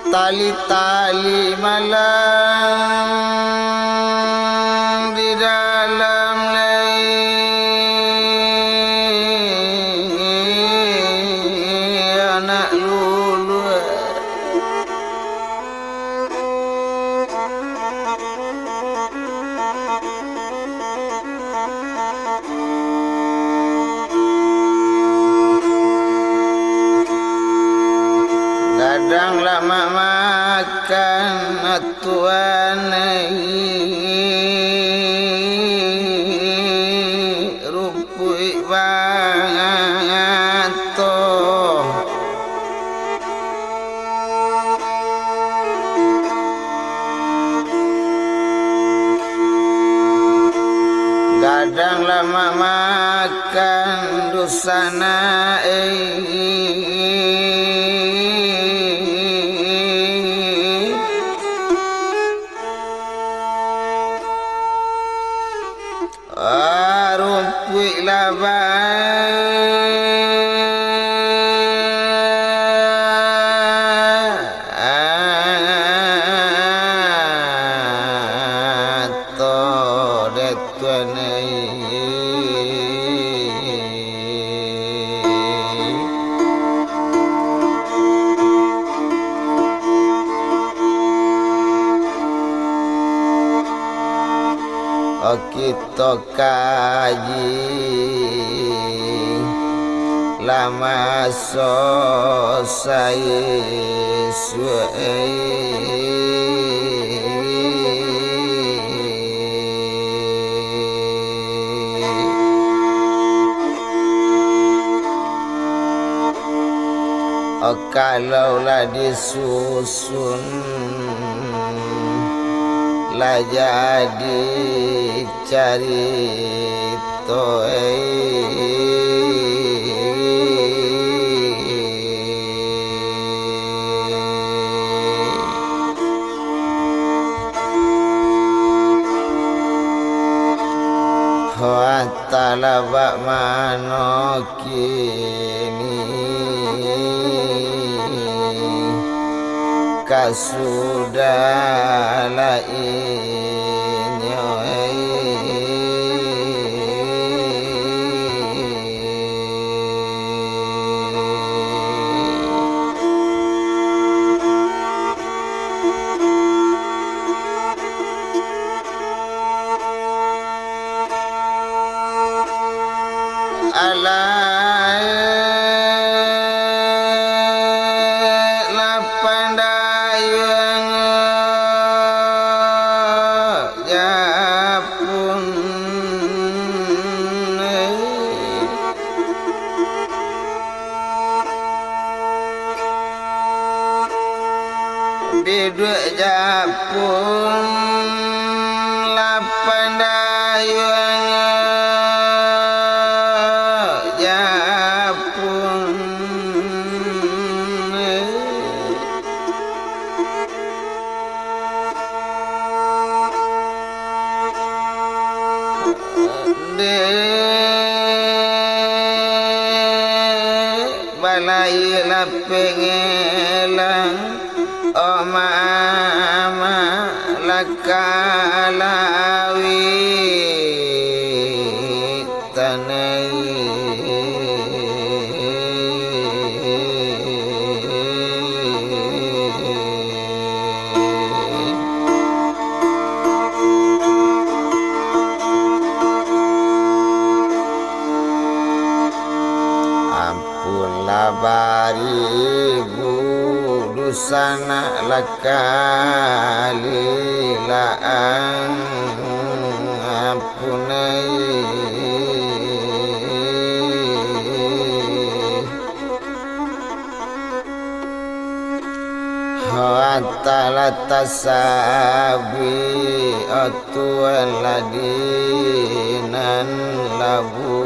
Tali-tali malam di dalam leher anak lulu. Kadang lama makan tuan rupui banget toh. Kadang lama makan dosana rumpui labato detuanai kita kaji lama sosai suai kalaulah disusun lah jadi cari toy Ta'ala bak mano kini kasudah lainnya Biduk Japun lapan dayung Japun de balai lapengelang mama lakalawi tanai ampunlah baribu sana lakalilaan ampunai Hatala tasabi atuan ladinan labu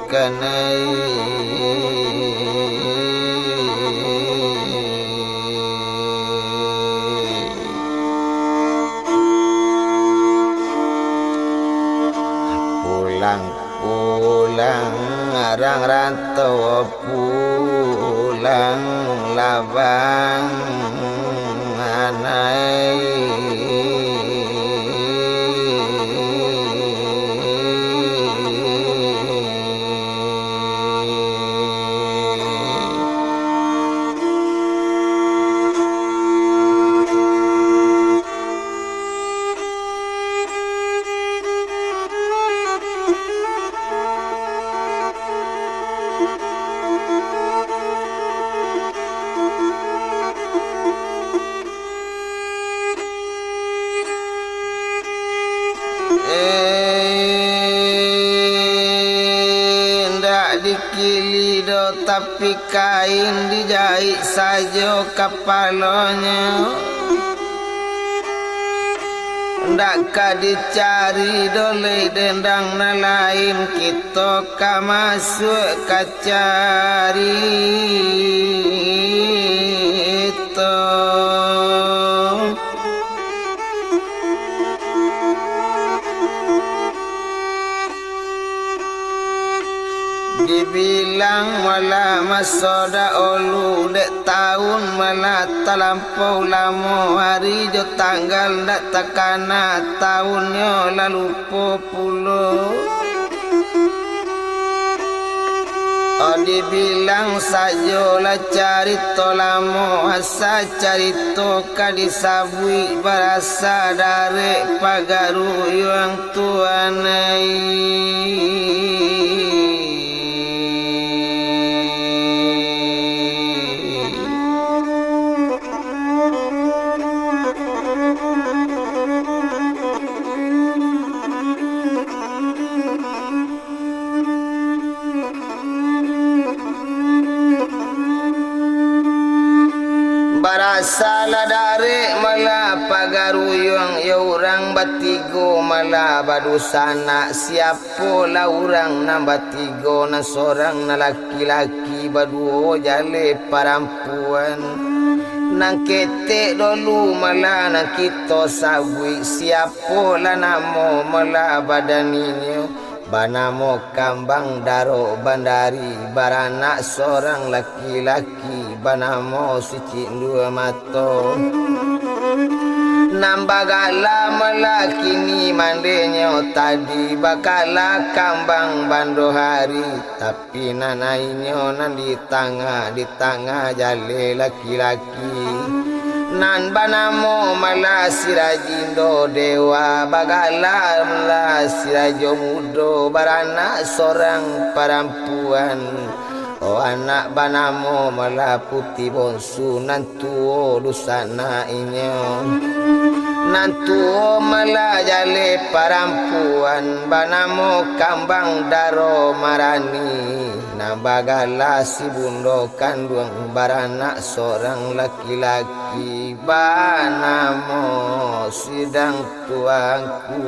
kanai pulang arang rantau pulang labang anai dikilido tapi kain dijahit saja kepalanya. Ndak dicari dole dendang na lain kita ka masuk kacari itu. Dibilang malah masoda olu dek tahun malah talampau lamo hari jo tanggal ndak takana tahunnya lalu populo. Oh dibilang sajo lah carito lamo asa carito kadisabui barasa dari pagaru yang tuanai. Salah dari malah pagaruyang ya orang batigo malah badusana siapolah orang na batigo na seorang na laki-laki baduo jale parampuan nang ketek dulu malah na kita sabui siapolah namo malah badaninyo. Banamo kambang daro bandari baranak seorang laki-laki banamo si dua mato nambagala melaki ni mandenya tadi bakala kambang bando hari tapi nanainya nan di tengah jale laki-laki nan banamo malah sirajindo dewa bagala malah sirajo mudo baranak seorang perempuan. Oh anak banamo malah putih bonsu nantuo dusana inyo nantuo malah jale perempuan banamo kambang daro marani nabagala si bundo kandung baranak seorang laki-laki banamo sidang tuangku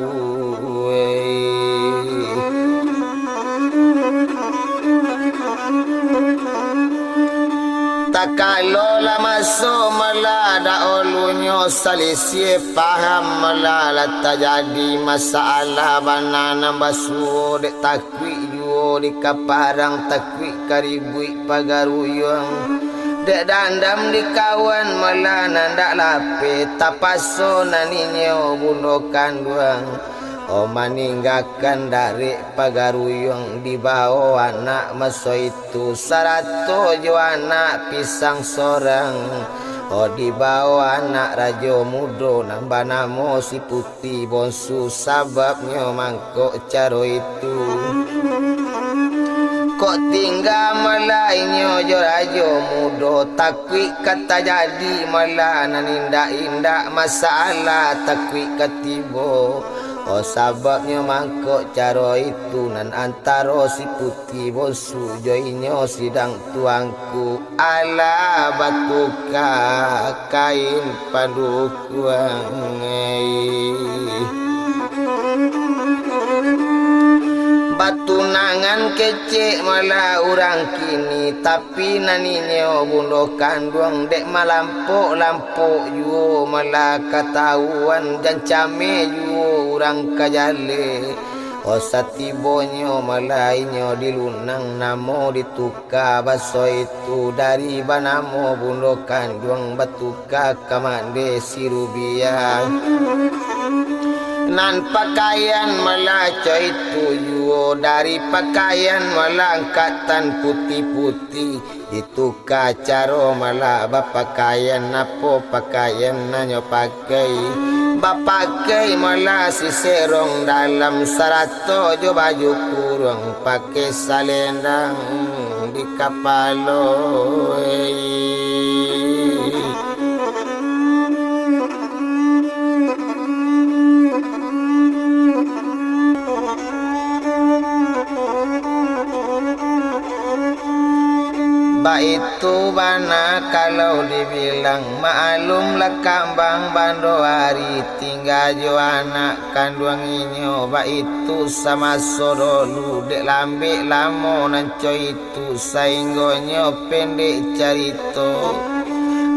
kalau lama so melada olunyo salisie paham melala tak jadi masalah banana basu dek takwi juo di kaparang takwi karibui pagaruyang dek dandam di kawan melana ndak lape tapaso naninyo bundokan duang. Oh meninggalkan dari pagaruyang di bawah anak maso itu sarato jo anak pisang sorang. Oh di bawah anak rajo mudo nambah namo si putih bonsu sababnya mangkok caro itu. Kok tinggal malainyo jo rajo mudo takwi kata jadi malah nanindak-indak masalah takwi katibo. Oh sababnya mangkok caro itu nan antara si putih bonsu joinyo sidang tuangku ala batuka kain padukuang batu nangan kecek malah orang kini tapi naninyo bundo kandung dek malampok juo malah ketahuan dan came juo orang kajale. Osatibonyo malainyo dilunang namo dituka baso itu dari banamo bundokan duang batuka kamande sirubia nan pakaian malaco itu yuo dari pakaian malangkatan putih-putih itu kacaro malah bapakaian napo pakaian nanyo pakai bapakai malah si serong dalam sarato jo baju kurung pakai salendang di kapalo itu bana kalau dibilang maklum lah kambang bandoari tinggal jo anak kanduang inyo ba itu sama sorolu dek lambe lamo nanco itu sainggonyo pendek carito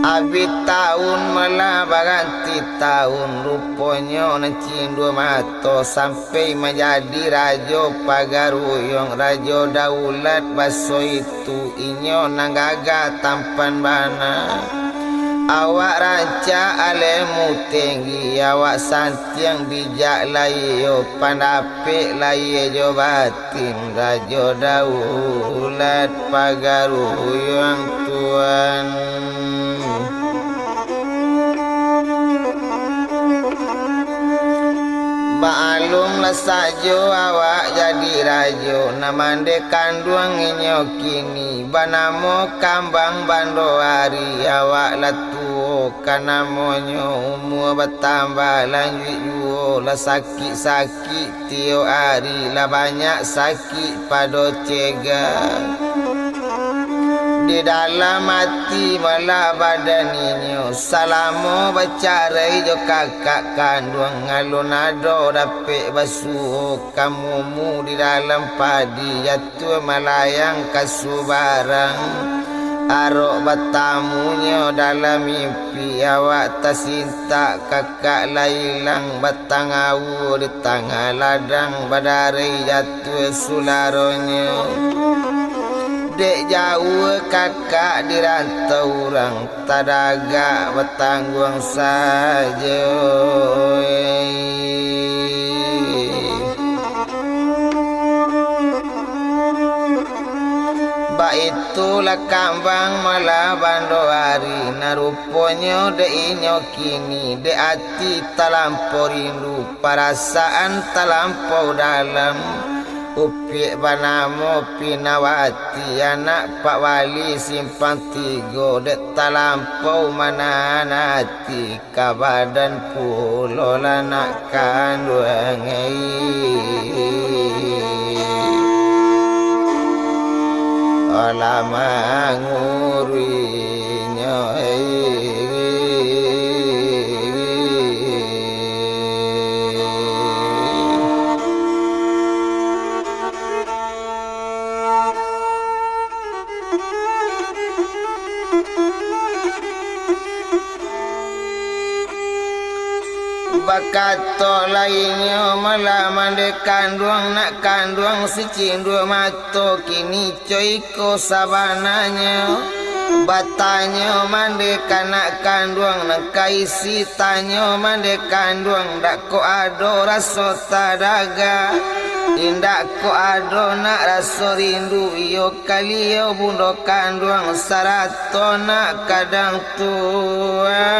abis tahun malah baganti tahun ruponyo nancindu mato sampai menjadi rajo pagaruyong rajo daulat baso itu inyo nanggaga tampan bana awak ranca alemu tinggi awak santiang bijak layo pandapik layo batin rajo daulat pagaruyong tuan Ma'alum lah sajo awak jadi rajo namande kanduang inyo kini banamo kambang bandoari awak lah tuo kanamonyo umur bertambah lanjut yuo lah sakit-sakit tio hari lah banyak sakit pada cega di dalam hati malah badan inyo salamo bacarai jo kakak kanduang ngalunado dapik basuh kamumu di dalam padi jatuh malayang kasubarang arok batamunyo dalam mimpi awak tasinta kakak lailang batang awu di tengah ladang badarai jatuh sularonyo dek jauh kakak di rantau orang tadaga bertanggung saja ba itulah kambang malah bandoari naruponyo de inyo kini de hati talampau rindu perasaan talampau dalam Upik banamo pinawati anak Pak Wali simpang tigo dek talampau mana nanti kabadan pulo lanak kanduang olama ngurinya bakato lainnya malah mande kanduang nak kanduang si cindu mato kini coiko sabananya batanya mande kanak kanduang nak kaisi tanyo mande kanduang dak ko ado raso tadaga indak ko ado nak raso rindu iyo kaliyo bundo kanduang sarato nak kadang tua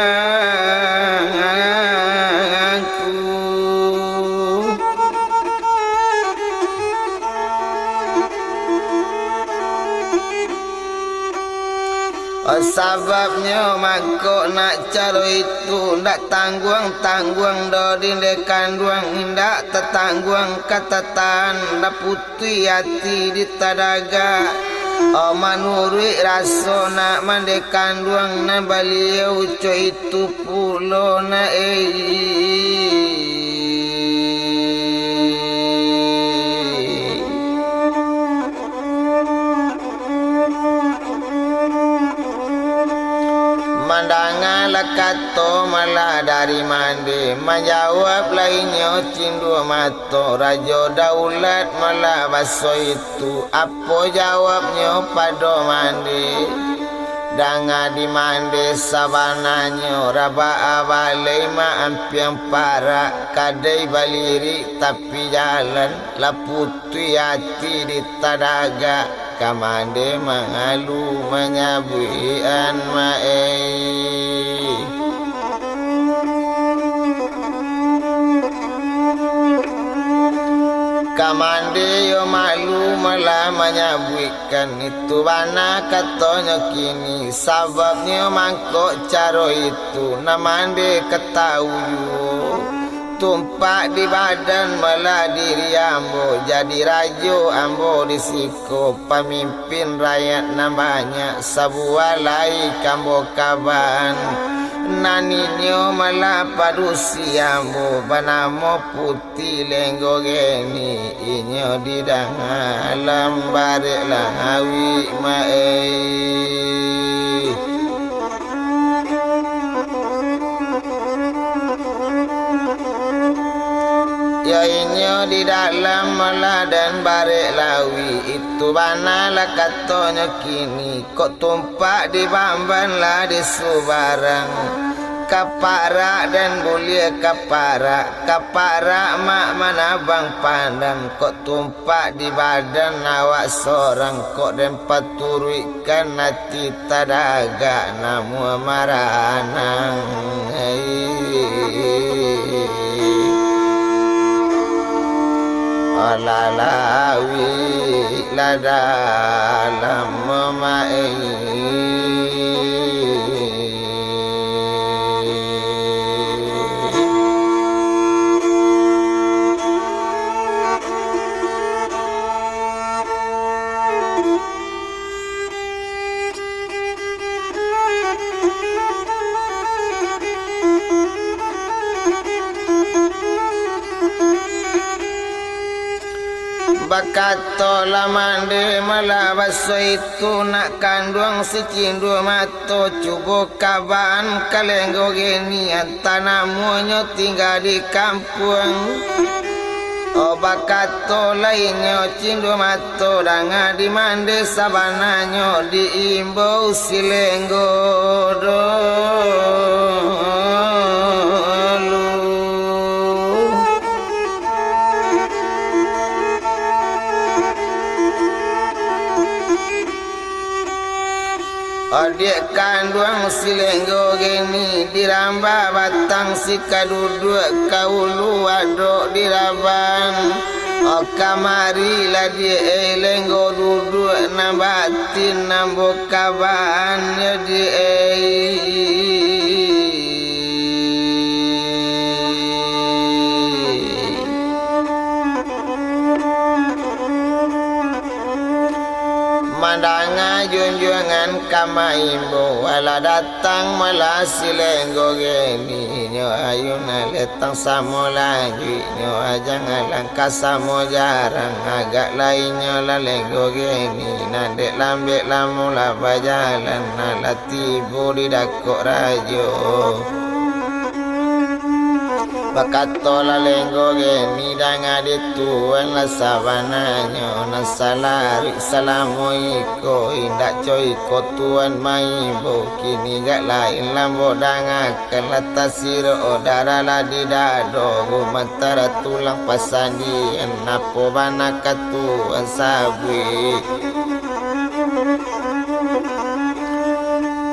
Sababnya mangkok nak caro itu ndak tangguang do dinde kanduang ndak tetangguang katatan ndak putih hati di tadaga manurui raso nak mande kanduang na baliau co itu pulo na mandangan kato malah dari mandi. Menjawab lainnya cindu mato. Raja daulat malah baso itu. Apa jawabnya pada mandi? Danga di mandi sabananya. Raba abalai ma ampiang para. Kadai baliri tapi jalan. Laputui hati di tadaga. Kamande mengalu menyabuian mae. Kamande yo malu malah menyabuikan itu bana katanya kini sababnya mangkok caro itu namande ketahuyu tumpak di badan malah diri ambo jadi rajo ambo disiko pemimpin rakyat namanya sabualai kambo kaban naninyo malah padusi ambo banamo putih lenggo geni inyo didang alam barek lahawi mae. Ya inyo di dalam malah dan barek lawi itu banalah katanya kini kok tumpak di bamban lah di subarang kapara dan bulia kapara mak mana bang pandang kok tumpak di badan awak seorang kok dan paturikan hati tadaga namu maranang Alalawi la dalam memai. Bakato lamande malah baso itu nak kandung secindu mato cubo kaban kalenggo geni tanamunyo tinggal di kampung. Oh bakato lainnya cindu mato danga di mande sabananyo diimbau silenggo do. Adik kandung silenggo geni diramba batang si kaduduk kaulu adok diraban. O kamari lah dia lenggo duduk nambatin nambo kaban ya dia. Mandanga junjungan kamaimbo wala datang malah silenggo geni nyo ayuna letang samo lagi nyo ajang alangkah samo jarang agak lainnya la lenggo geni nandek lambek lamula bajalan nala tibu di dakok rajo. Bakato la lenggo geni danga dituan la sabananyo nasalari salamo iko indak coy ko tuan maibo kini gak lain lambo danga kelata siro odara la didado gumantara tulang pasandi napo bana katuan sabwi.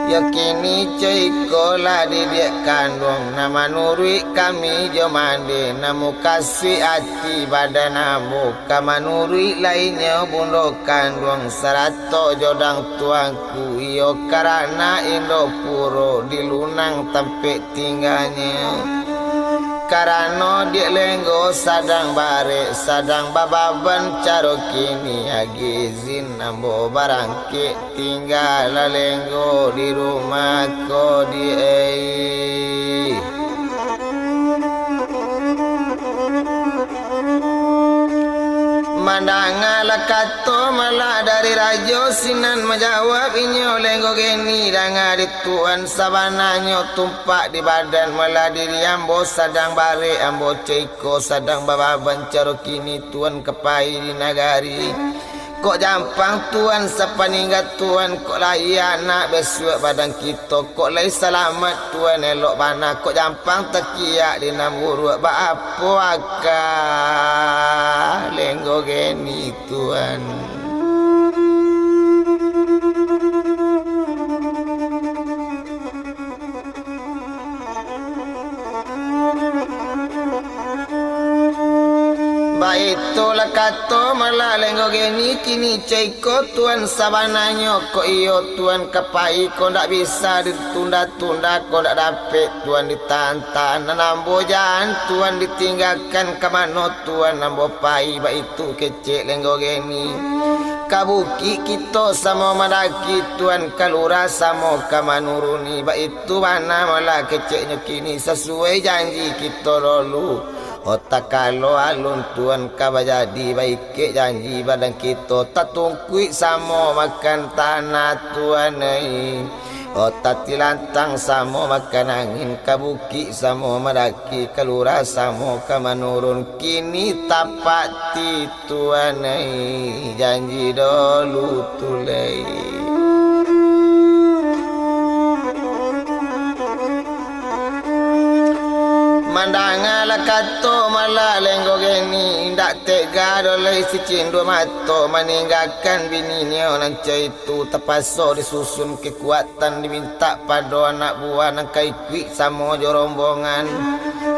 Yakini cuy kola di dia kandung nama nurui kami jomande namu kasih hati badan namu kamanurui lainnya bundo kandung serato jodang tuangku iyo karena indo puro dilunang tempe tinggalnya karano dia lenggo sadang bare sadang bababan caro kini agizin nambo barangke tinggal lenggo di rumah ko di Mandangalah kato malah dari rajo sinan menjawab inyo lenggo geni danga di tuan sabananyo tumpak di badan malah diri ambo sadang bare ambo ceko sadang bababan caro kini tuan kepai di nagari. Kok jampang tuan sepaninggat tuan kok lai anak besok badan kita kok lai selamat tuan elok bana kok jampang tekiak di namuruk ba apa akal lenggo geni tuan. Baitulah kato malah lenggo geni kini ceko tuan sabananyo kok iyo tuan kepai kok ndak bisa ditunda-tunda kok ndak dapet tuan ditahan-tahan nambo jalan tuan ditinggalkan ke mano tuan nambo pai baitu kecek lenggo geni kabuki kita sama madaki tuan kalura sama kamanuruni baitu mana malah keceknya kini sesuai janji kita lalu. Otak kalau alun tuan kaba jadi baik ke janji badan kita tak tungkui sama makan tanah tuan ai. Otak tilantang sama makan angin kabuki sama madaki kalura sama kamanurun kini tapati tuan ai janji dulu tulai. Mandangalah kato malah lenggo geni ndak tega dolai si cindu mato meninggalkan bininya nancai itu terpaksa disusun kekuatan diminta pada anak buah nang kaikwi sama rombongan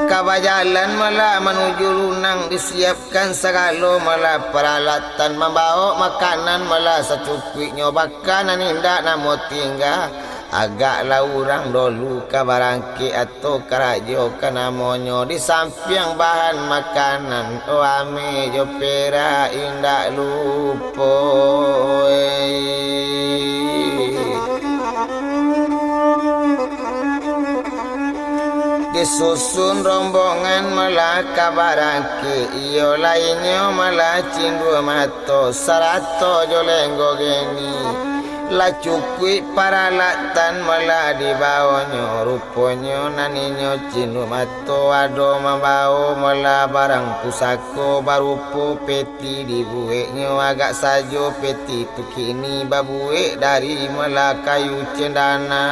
kabajalan malah menuju lunang disiapkan segala malah peralatan membawa makanan malah secukupnya bakanan indah namo tinggal agaklah orang dulu kabarangki atau karajo kanamonyo di samping bahan makanan ame jo pera indak lupo disusun rombongan malah kabarangki iyo lainnya malah cindu mato sarato jo lenggo geni la cukui paralatan malah dibawanya rupanya naninyo cinu mato ado membawa malah barang pusako barupo peti dibueknya agak sajo peti tu kini babuek dari malah kayu cendana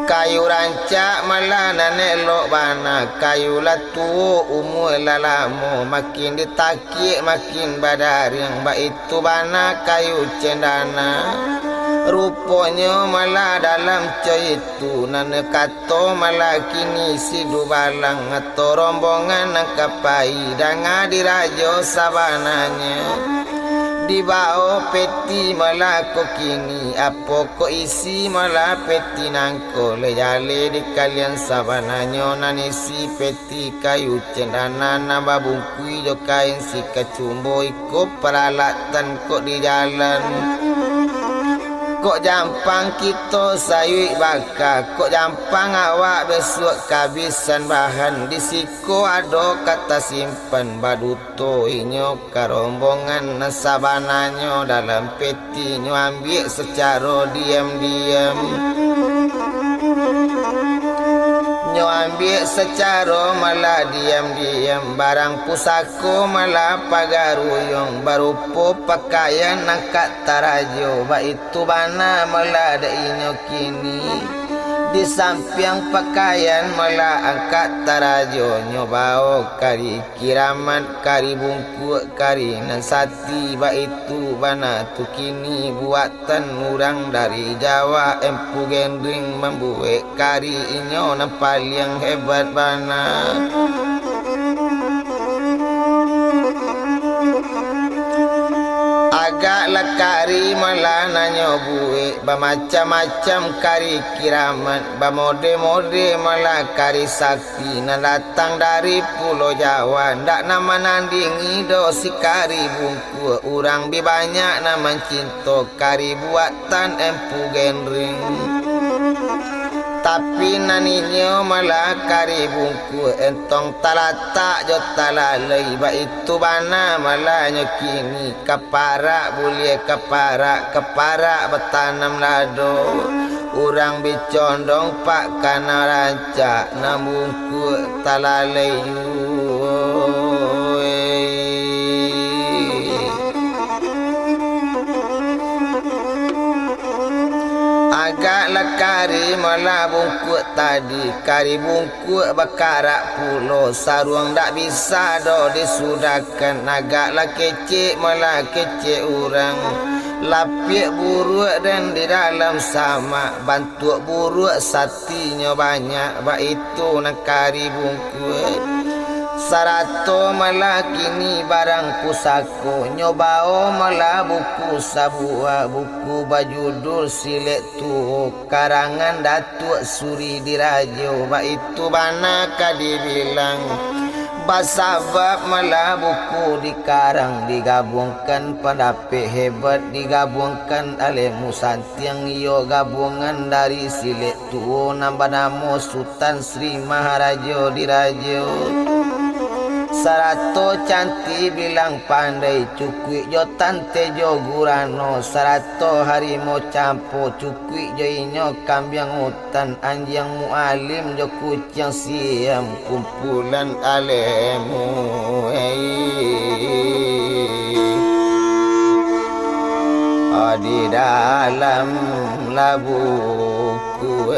kayu rancak malah nanelok bana kayu latu umur lalamu makin ditakik makin badaring itu bana kayu cendana rupanya malah dalam itu nane kato malah kini si dubalang atau rombongan kapai danga dirajo sabananya dibawa peti malah kok kini apa kok isi malah peti nangko lejale di kalian sabananyo nanisi peti kayu cendana nambah bungkui jo kain si kecumbo ikut peralatan kok di jalan kok jampang kita sayui baka kok jampang awak besok kehabisan bahan di siko ado kata simpan baduto inyo karombongan nasabananyo dalam peti nyo ambil secara diam-diam nyo ambil secara malah diam-diam barang pusako malah pagaruyong barupo pakaian angkat tarajo ba itu bana malah ada inyo kini di samping pakaian malah angkat tarajo nyo bao kari kiraman kari bungkuk kari nasati ba itu bana tu kini buatan orang dari Jawa empu gendring membuat kari inyo nampal yang hebat bana agaklah kari malah nanyo buik macam-macam kari kiraman mode-mode malah kari sakti na datang dari pulau Jawa ndak nama nandingi do si kari bungku orang bi banyak nama cinta kari buatan empu gendring Tapi naninyo malah kari bungku entong talatak jo talalai ba itu bana malah nyekini kapara boleh kapara bertanam lado urang bicondong pak kana rancak nambungku talalai agaklah kari malah bungkuk tadi kari bungkuk bakarak pulau sarung tak bisa do disudahkan agaklah kecek malah kecek orang lapik buruk dan di dalam sama bantu buruk satinya banyak bak itu nak kari bungkuk sarato malah kini barang pusako nyobao malah buku sabua buku bajudul silet tu karangan Datuk Suri Dirajo ba itu bana kadibilang basabab malah buku dikarang digabungkan pendapat hebat digabungkan oleh Musanti yang iyo gabungan dari silet tu nambah namo Sultan Sri Maharaja Dirajo sarato cantik bilang pandai cukui jo tante jo gurano sarato harimau campo cukui jo inyo kambiang hutan anjang mualim jo kucing siam kumpulan alemu di dalam labuku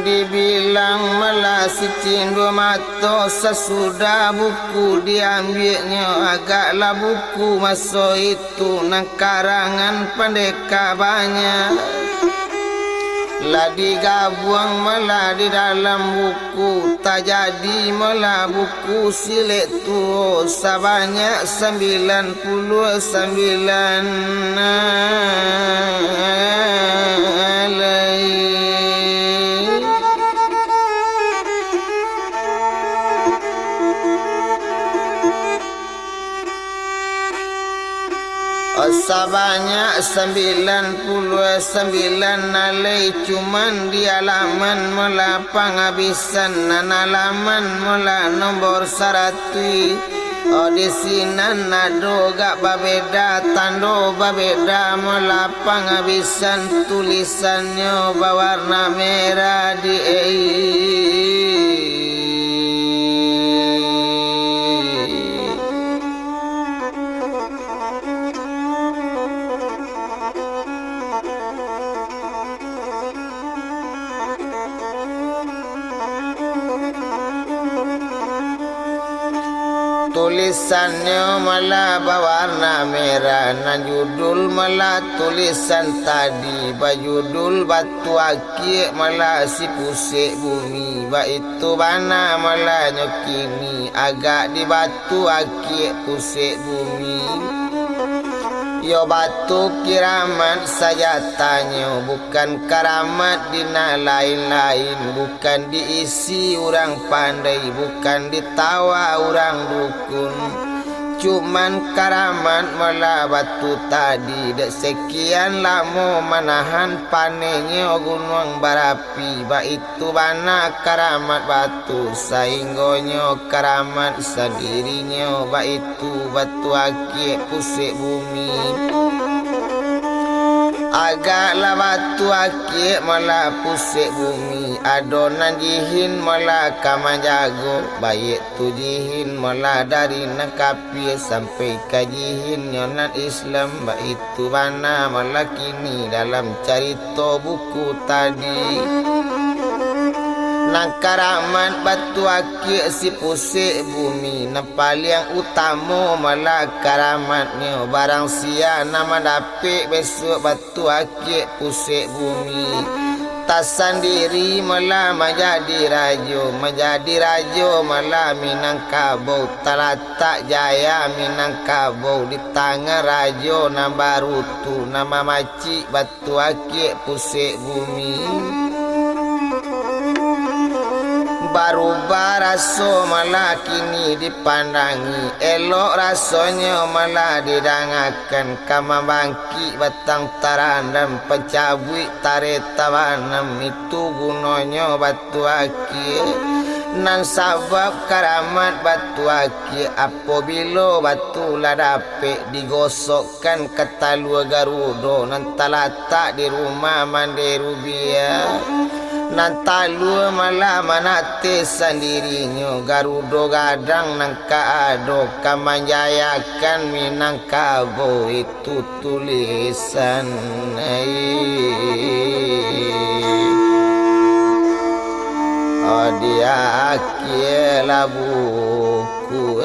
dibilang malah si cindu mato sesudah buku diambilnya agaklah buku masa itu nang karangan pendeka banyak lah digabung malah di dalam buku tak jadi malah buku silet tu sebanyak 99 sebanyak 99 nalai cuman di halaman mula penghabisan dan halaman mula nombor 100 di sini nado gak babeda tando babeda mula penghabisan tulisannya berwarna merah di tulisannya malah berwarna merah na judul malah tulisan tadi bajudul batu akik malah si pusik bumi ba itu bana malah nyokini agak di batu akik pusik bumi yo batu kiramat saja tanya bukan karamat dina lain-lain bukan diisi orang pandai bukan ditawa orang dukun cuman karamat malah batu tadi dek sekian lama menahan panennya gunung berapi ba itu bana karamat batu sainggonyo karamat sendirinya ba itu batu akik pusik bumi agaklah batu akik malah pusik bumi adonan jihin malah kamajago baik tu jihin malah dari nakapi sampai kajihin nyonan Islam ba itu bana malah kini dalam cerita buku tadi Nang karaman batu akik si pusik bumi. Nang paling utama malah karamatnya. Barang sia nama dapik besok batu akik pusik bumi. Tak sendiri malah menjadi raja malah Minangkabau. Talatak jaya Minangkabau di tangan raja nan baru tu nama macik batu akik pusik bumi. Baru baraso malah kini dipandangi. Elok rasanya malah didangakan. Kama bangki batang taran dan pencabui tarik tawanam. Itu gunanya batu akik. Nan sabab karamat batu akik. Apabila batu lah dapik digosokkan ke talua Garuda. Nan talatak di rumah mandi Rubia. Nan talua malah manate sendirinya. Garuda gadang nang kaado. Kamanjayakan Minangkabau. Itu tulisan dia akiela buku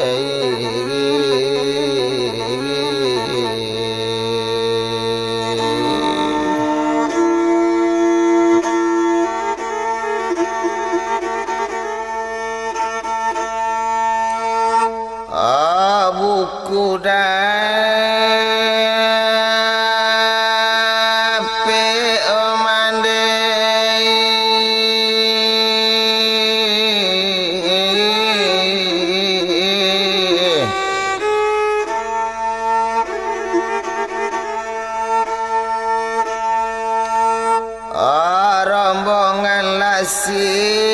buku dape mande rombongan lasi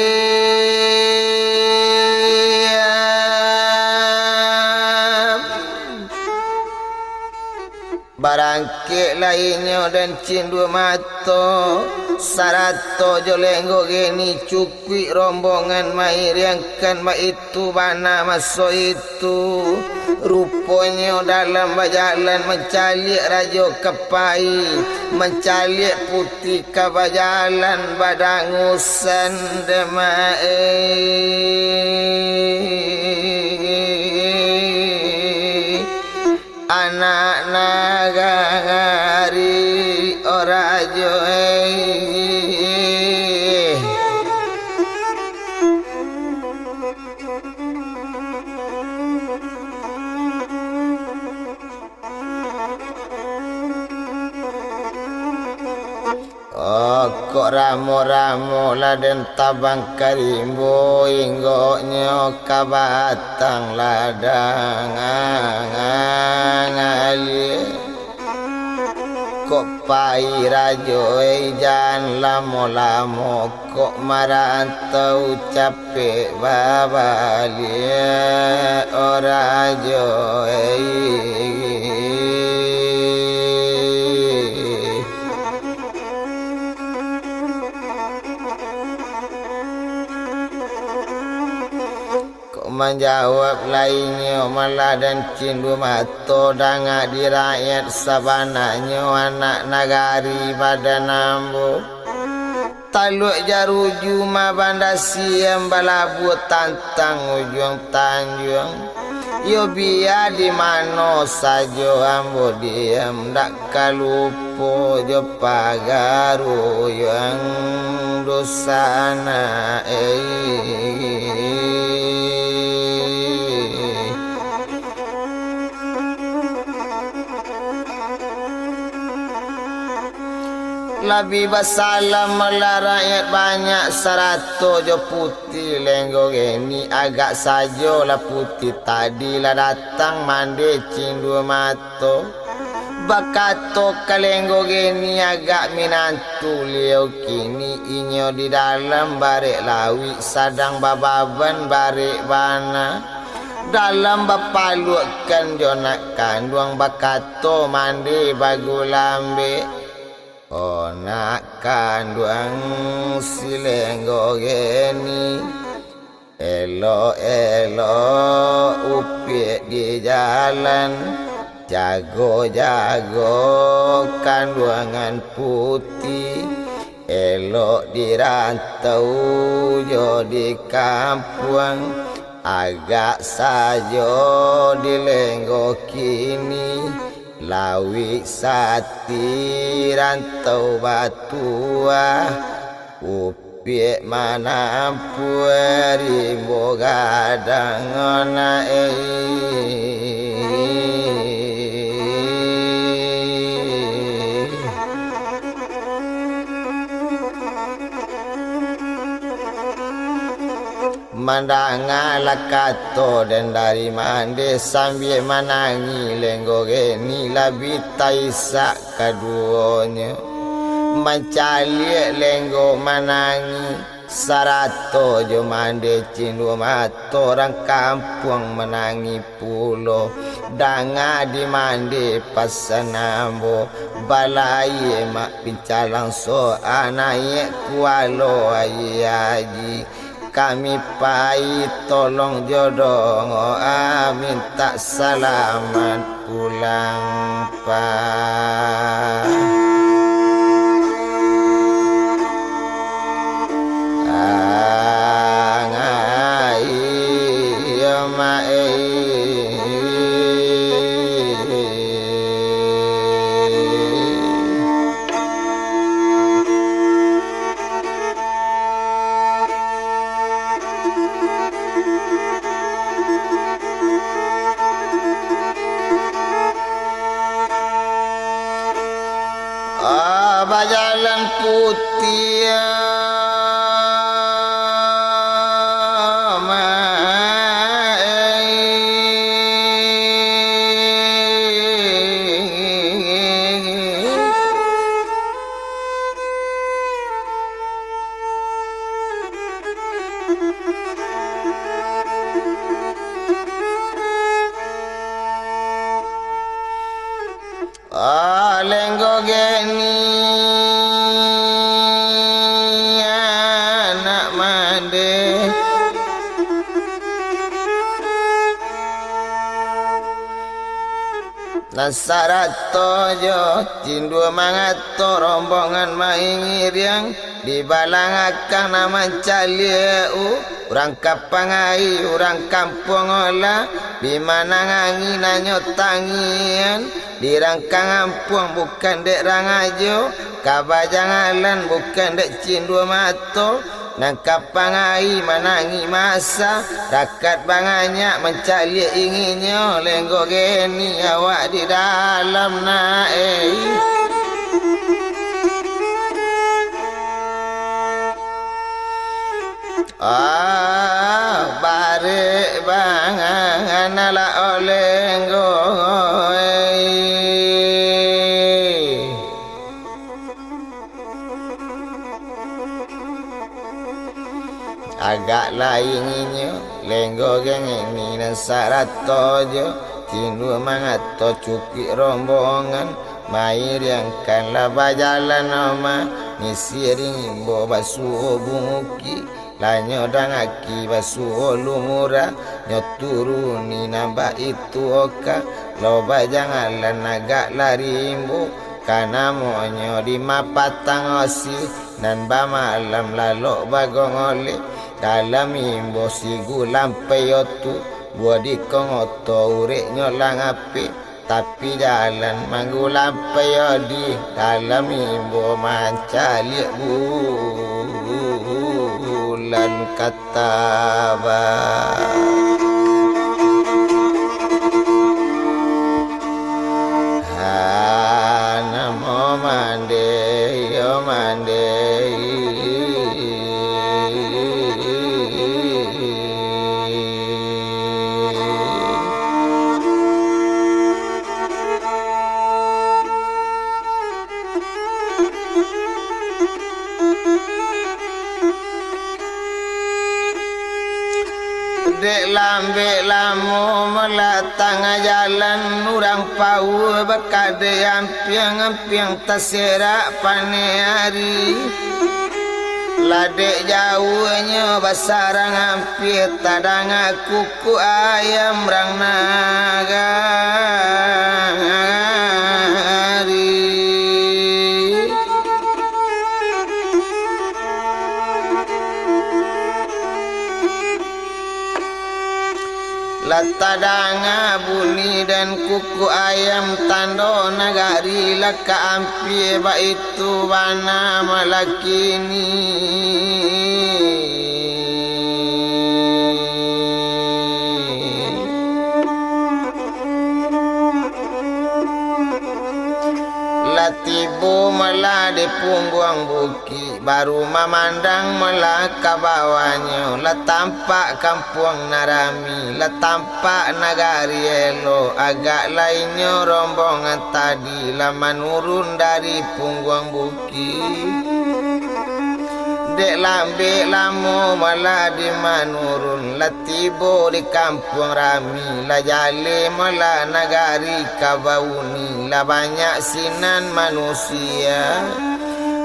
barangke lainnya dan cindu mato sarato jolenggo geni cukwi rombongan mairiangkan ma itu bana maso itu rupanya dalam bajalan mencalik rajo kepai mencalik putih kabajalan badangusan anak nagari orajo kok ramo-ramo laden tabang karimbo inggoknya kabatang ladang ngali kok pai rajo jan lamo-lamo kok marantau capek babalia orajo menjawab lainnya malah dan cindu mato danga di rakyat sabananya anak nagari pada nambu taluk jaruju mabanda siam balabu tantang ujung tanjung yo biar di mano sajo ambo diam dak kalupo jo pagaru yang dosana Labi basalam malah rakyat banyak sarato jo putih lenggo geni agak sajo lah putih tadi lah datang mandi cindu mato bakato kalenggo geni agak minantu liau kini inyo di dalam barek lawi sadang bababan barek bana dalam bapalukkan jonak kanduang bakato mandi bagu lambe nak kanduang silenggo geni elo upi di jalan jago kanduangan putih elok dirantau jo di kampung, agak sajo dilenggo kini, lawi sati rantau batua, upiek manampu rimbo gadang ona mandangala kato dan dari mande sambil manangi lenggo geni labita isak kaduonyo mencali lenggo manangi sarato jo mande cindu mato orang kampung menangi pulo danga di mande pasanambo balai mak pincalang so anaye kualo ayi kami pai tolong jodoh minta selamat pulang pak angai ya mae jalan putih lenggo geni anak mande nasarato jo cindu mangato rombongan maingir yang dibalangakan nama caliu urang kapangai urang kampung olah bimana nganginanyo tangian dirangkang ampung bukan dek rangajo kabajangalan bukan dek cindu mato nangkap pangai manangi masa rakat banganyak mencali inginyo lenggo geni awak di dalam nae bare bangan ala olenggo agak lainnya lenggo geng ini dan sarato jo tindu mangato cuki rombongan mair yang kan laba jalan nama nisiring bo basu bunguki lanyo dangaki basu lumura nyoturuni nambah itu oka loba janganlah agak larimbo kana monyo di mapatang osi nan ba malam lalok bagong oleh dalam imbo si gulam peyotu buat kongoto urek nyolang api tapi jalan manggulam peyodi dalam imbo mancali bulan kataba namo mande yo mande dek lambe lamu melatang jalan urang pau bekade ampiang terserak pane hari ladek jauhnya basarang hampir tadang kuku ayam rang nagari Latadanga bunyi dan kuku ayam tando nagari laka ampi ba itu bana malakini Latibu mala di punggung buki baru memandang mala ke bawahnya la tampak kampung Narami la tampak nagari elo agak lainnya rombongan tadi la menurun dari punggung buki dek lambe lamu mala di manurun la tibo di kampung Rami la jale mala nagari kabauni la banyak sinan manusia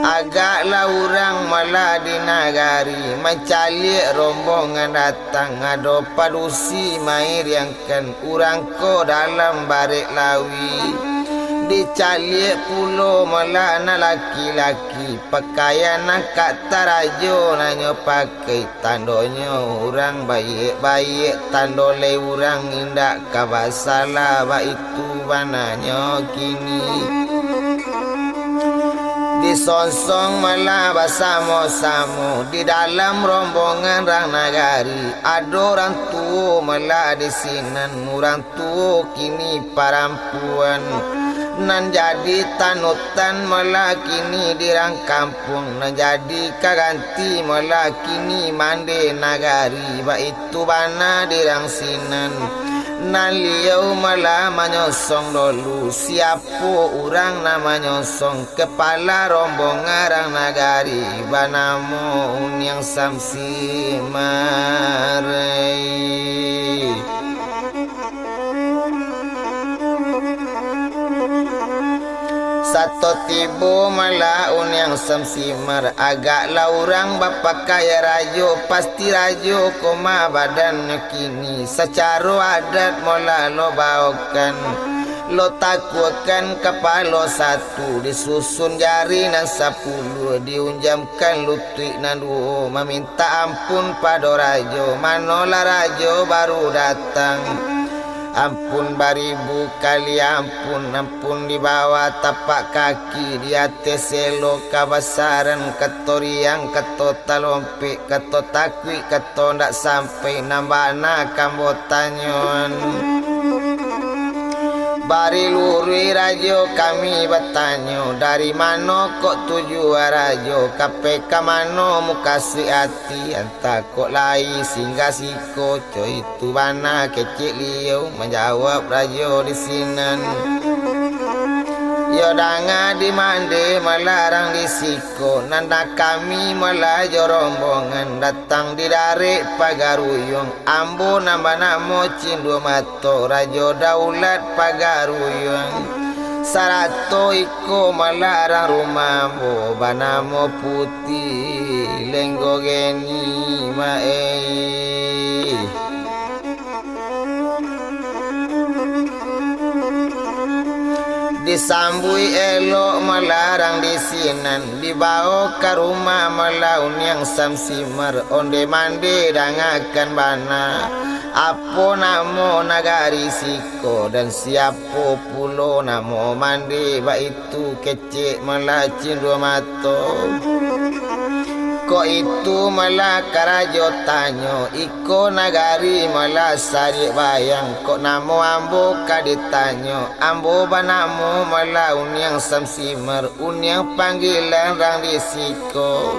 agak la urang mala di nagari mencalik rombongan datang ado padusi mair yang kan urang ko dalam barik lawi dicalik pulo melana laki-laki pakaian angkat tarajo nanyo pakai tandonyo orang baik-baik tandole orang indak kabasalah ba itu bananyo kini disonsong malah bersama-sama di dalam rombongan rang nagari ada orang tua malah di sinan orang tua kini parampuan nan jadi tanutan malah kini dirang kampung nan jadi kaganti malah kini mande nagari ba itu bana dirang sinan nan liau malah menyosong dulu siapa orang nama nyosong kepala rombongan rang nagari banamo unyang samsi marai Satu tibu malah unyang samsimar agak laurang bapak kaya rajo pasti rajo koma badan kini secara adat mola lo bawakan lo takwakan kepala satu disusun jari nan 10 diunjamkan lutut nan 2 meminta ampun pada rajo manola rajo baru datang ampun baribu kali ampun di bawah tapak kaki di atas selo kabasaran ketoriang keto talompe keto takwi keto ndak sampai nambana kambotanyon bari luri rajo kami bertanya dari mana kok tuju rajo kape kamano mukasi hati anta kok lai singgah siko coy itu bana kecil liu menjawab rajo di sinan yodanga di mande melarang di siko nanda kami melajo rombongan datang di dari pagaruyung ambo nambah namo cindu mato rajo daulat pagaruyung sarato iko melarang rumahmu banamo putih lenggo geni mae disambui elok melarang di sinan dibawa ke rumah melaun yang samsimar onde mande dangakan bana apa namo nagari siko dan siapa pulo namo mande ba itu kecik melacin dua mato ko itu malah karajo tanyo iko nagari malah sari bayang kok namo ambo kaditanyo ambo banamo malah unyang samsimar unyang panggilan rang disiko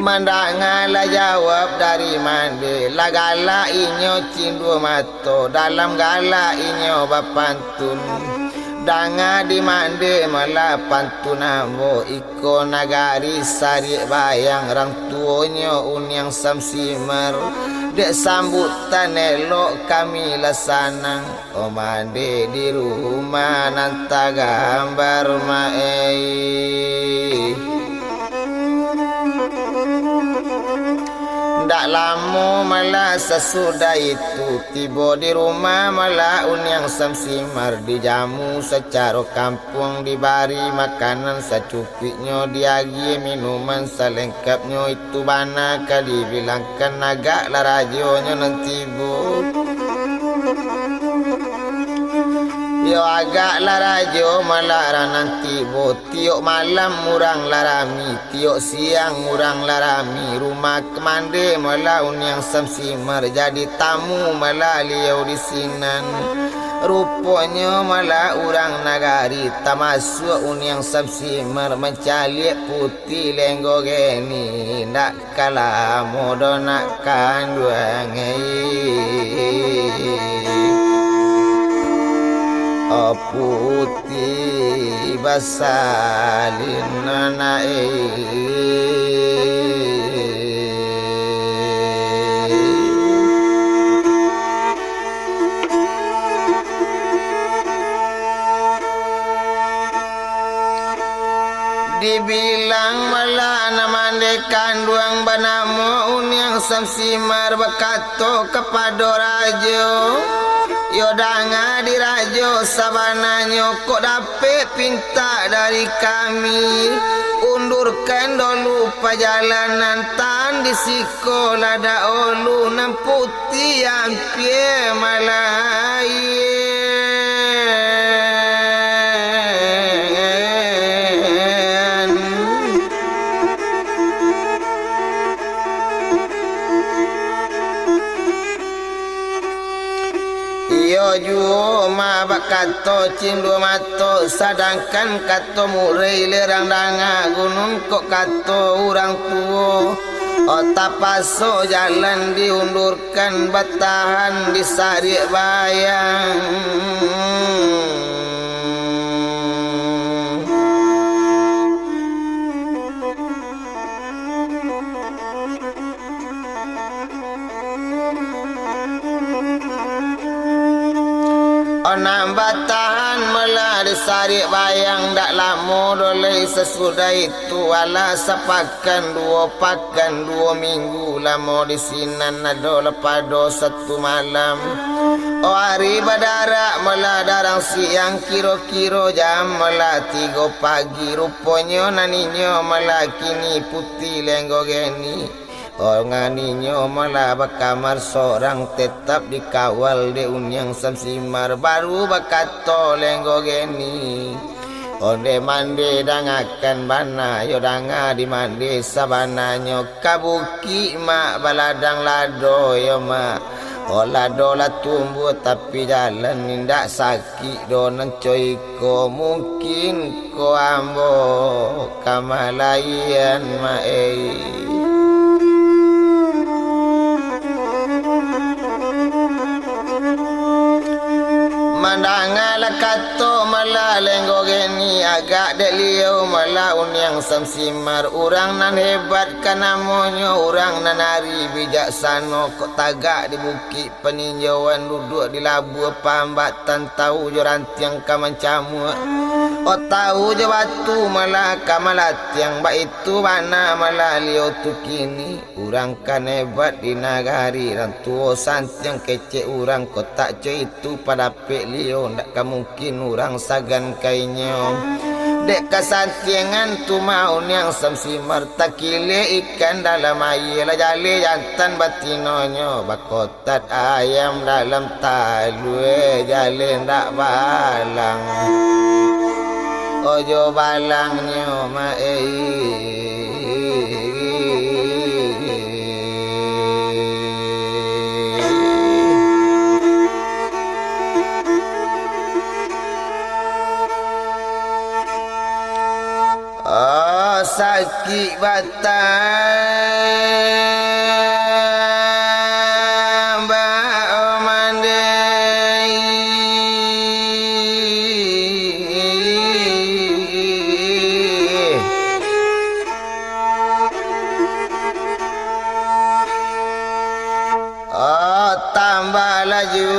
mandanga la jawab dari mande la gala inyo cindu mato dalam gala inyo bapantun danga di mande malah pantunamo iko nagari sari bayang rang tuonyo unyang samsimar dek sambutan elok kami lasanang o mande di rumah nanta gambar mae ndak lama malah sesudah itu tiba di rumah malah unyang samsimar dijamu secara kampung dibari makanan secukupnya diagi minuman selengkapnya itu bana kali bilangkan agak lah rajonya nanti bu Yo agak larajo malara nanti bo tiok malam murang larami tiok siang murang larami rumah kemande mala unyang samsimar jadi tamu mala liau di sinan rupanya mala urang nagari tamasuk unyang samsimar mencalik putih lenggo geni nak kala modo nak kanduangai putih basalin nanae dibilang malah namandekan duang banamo unyang samsimar bakato kepada rajo Yodanga dirajo sabananya kok dapet pinta dari kami undurkan dulu perjalanan tan di sikola da olu nan putih ampie malai Juma bakato cindu mato sadangkan kato murai lerang danga gunung kok kato urang tuo otak paso jalan diundurkan batahan disari bayang Nambatahan melari sari bayang dak lama dolai sesudah itu ala sepakan dua minggu lama di sinan nado lepado satu malam oh hari badara mela darang siang kiro-kiro jam mela 3 pagi rupanya naninyo mela kini putih lenggo geni Oh nganinyo malah bakamar seorang tetap dikawal de unyang samsimar baru bakato lenggo geni onde mande dangakan bana yodanga di mande sabananyo kabuki mak baladang lado yo mak oh lado la tumbuh tapi jalan nindak sakit donan coy ko mungkin ko ambo kamalayan ma Mandangala kato mala lenggo geni agak deliau mala unyang samsimar urang nan hebat kanamonyo urang nanari bijaksana kok tagak di bukit peninjauan duduk di labu pambatan tahu jo rantiang kamancamu oh tahu je batu mala kamalatiang bak itu mana mala liau tu kini urang kan hebat di nagari rantuo santiang kecek urang kotak co itu pada pek liau ndak mungkin urang sagan kainyo dek kasantiangan tu maun yang samsimar takile ikan dalam air la jale jantan batinonyo bakotat ayam dalam talue jale ndak balang ojo balangnya sakit batang bau mandai oh tambah laju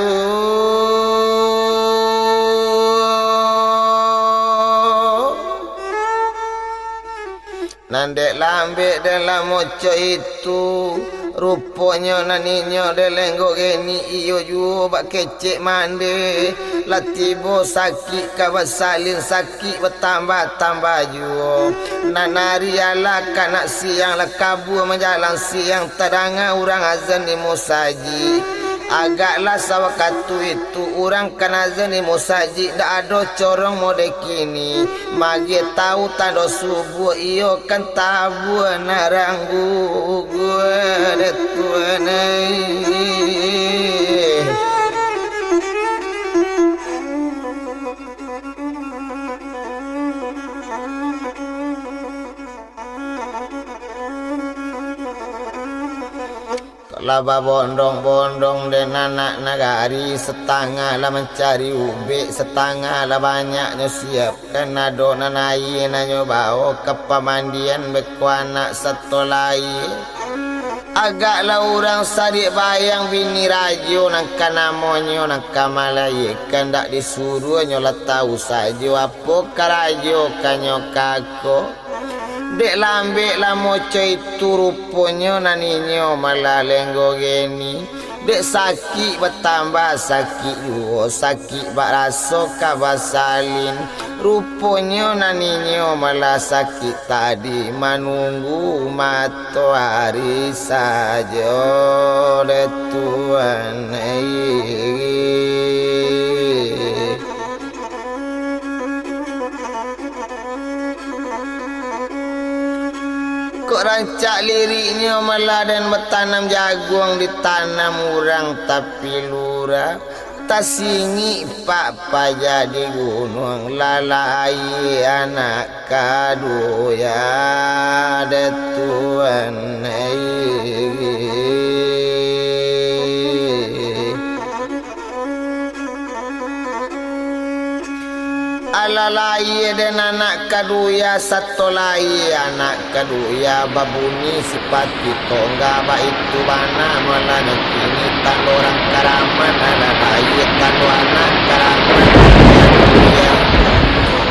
Nandek lambek dalam moco itu rupanya naninyo delenggo geni iyo juo bak kecek mande latibo sakit kawasalin sakit bertambah-tambah juo nanari ala kanak siang lakabu menjalan siang tadanga urang azan di musaji Agaklah sawakatu itu orang kana zeni musaji da ado corong mode kini magi tahu tado subuh iyo kan tabu naranggu gue detuanai. Laba bondong-bondong dan anak nagari setengah lah mencari ubi setengah lah banyaknya siapkan adonan air nanyo bawa ke pemandian beku anak satu lain. Agaklah orang sadik bayang bini rajo nangka namonyo nangka malayikan dak disuruh nyolah tahu saja apa karajo kanyo kako. Dek lambe la moco itu rupanya naninyo malah lenggo geni. Dek sakit bertambah sakit yo sakit bak raso kabasalin. Rupanya naninyo malah sakit tadi menunggu matahari saja de Tuhan. Kok rancak liriknya malah dan bertanam jagung ditanam orang tapi lurah tak singi pak jadi gunung lalai anak kadu ya de Tuhan. Ala lai dan anak kaduya satu lai anak kaduya babuni sifati tongga baik tu bana malah kini tando orang karaman ala lai tando anak karaman kaduya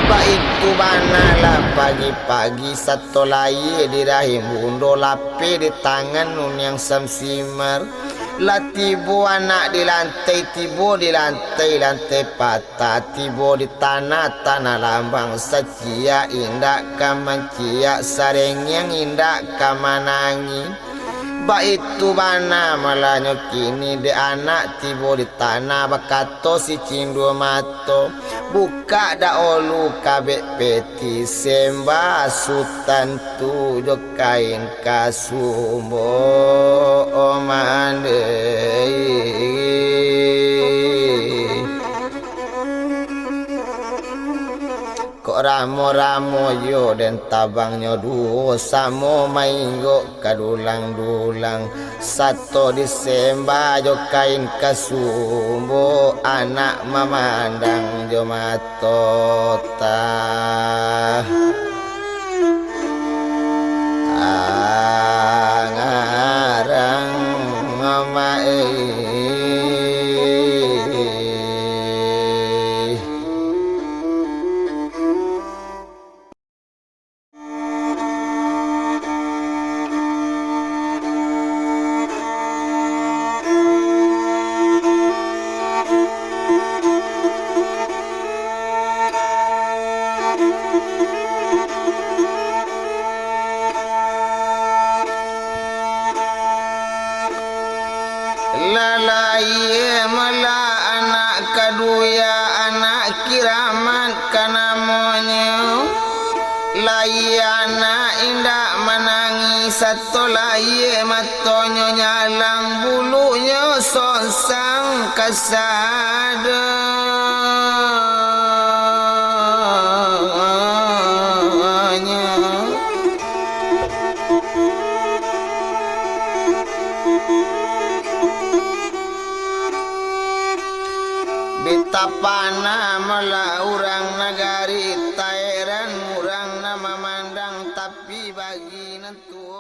baik tu bana lah pagi-pagi satu lai di rahim bundo lape di tangan nun yang samsimar. La tibo anak di lantai, tibo di lantai, lantai patah, tibo di tanah, tanah lambang secia indah kamancia sareng yang indah kamanangi. Baik tu bana malah kini de anak tibo di tanah bakato si cindu mato buka da olu kabek peti sembah sultan tu kain kasumbo omande. Kok ramo-ramo yo dan tabangnya duo samo mainggo kadulang-dulang satu disembah jo kain kasumbo anak memandang jo matota ngarang mamae. Lalai mala anak kaduya anak kiraman kanamonyo lai anak indah menangis satu lai matonyo nyalang bulunya sonsang kasada. Bitapana mala orang nagari tairan orang nama mandang tapi bagi nentu